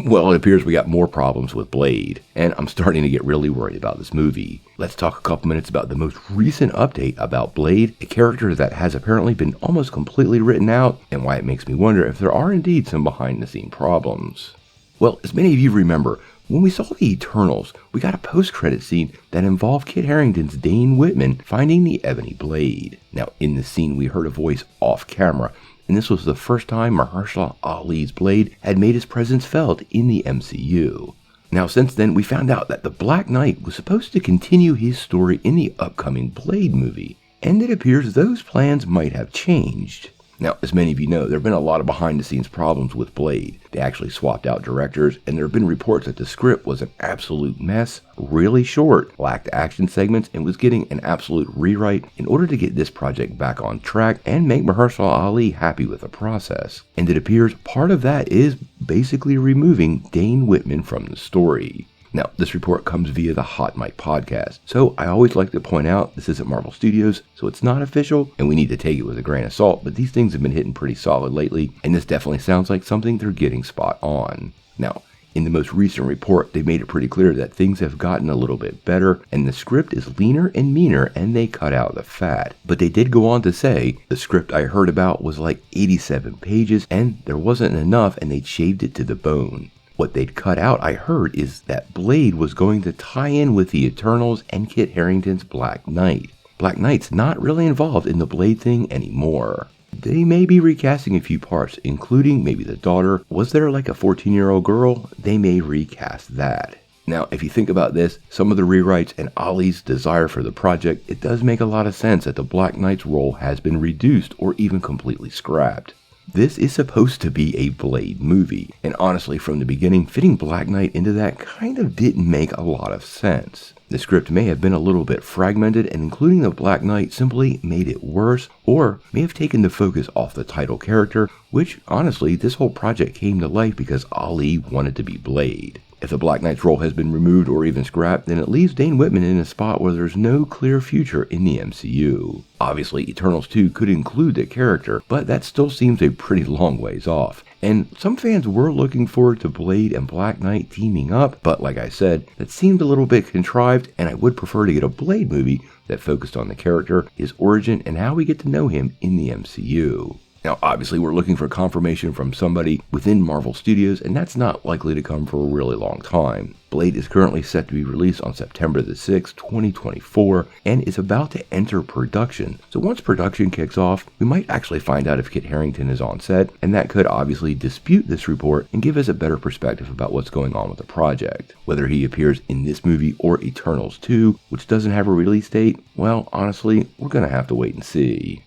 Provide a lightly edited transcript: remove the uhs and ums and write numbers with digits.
Well, it appears we got more problems with Blade, and I'm starting to get really worried about this movie. Let's talk a couple minutes about the most recent update about Blade, a character that has apparently been almost completely written out, and why it makes me wonder if there are indeed some behind-the-scene problems. Well, as many of you remember, when we saw the Eternals, we got a post-credit scene that involved Kit Harington's Dane Whitman finding the Ebony Blade. Now, in the scene, we heard a voice off-camera, and this was the first time Mahershala Ali's Blade had made his presence felt in the MCU. Now, since then, we found out that the Black Knight was supposed to continue his story in the upcoming Blade movie, and it appears those plans might have changed. Now, as many of you know, there have been a lot of behind-the-scenes problems with Blade. They actually swapped out directors, and there have been reports that the script was an absolute mess, really short, lacked action segments, and was getting an absolute rewrite in order to get this project back on track and make Mahershala Ali happy with the process. And it appears part of that is basically removing Dane Whitman from the story. Now, this report comes via the Hot Mic podcast, so I always like to point out this isn't Marvel Studios, so it's not official, and we need to take it with a grain of salt, but these things have been hitting pretty solid lately, and this definitely sounds like something they're getting spot on. Now, in the most recent report, they made it pretty clear that things have gotten a little bit better, and the script is leaner and meaner, and they cut out the fat. But they did go on to say, the script I heard about was like 87 pages, and there wasn't enough, and they'd shaved it to the bone. What they'd cut out, I heard, is that Blade was going to tie in with the Eternals and Kit Harington's Black Knight. Black Knight's not really involved in the Blade thing anymore. They may be recasting a few parts, including maybe the daughter. Was there like a 14-year-old girl? They may recast that. Now, if you think about this, some of the rewrites and Ali's desire for the project, it does make a lot of sense that the Black Knight's role has been reduced or even completely scrapped. This is supposed to be a Blade movie, and honestly, from the beginning, fitting Black Knight into that kind of didn't make a lot of sense. The script may have been a little bit fragmented, and including the Black Knight simply made it worse, or may have taken the focus off the title character, which, honestly, this whole project came to life because Ali wanted to be Blade. If the Black Knight's role has been removed or even scrapped, then it leaves Dane Whitman in a spot where there's no clear future in the MCU. Obviously, Eternals 2 could include the character, but that still seems a pretty long ways off. And some fans were looking forward to Blade and Black Knight teaming up, but like I said, that seemed a little bit contrived, and I would prefer to get a Blade movie that focused on the character, his origin, and how we get to know him in the MCU. Now, obviously, we're looking for confirmation from somebody within Marvel Studios, and that's not likely to come for a really long time. Blade is currently set to be released on September the 6th, 2024, and is about to enter production. So once production kicks off, we might actually find out if Kit Harington is on set, and that could obviously dispute this report and give us a better perspective about what's going on with the project. Whether he appears in this movie or Eternals 2, which doesn't have a release date, well, honestly, we're gonna have to wait and see.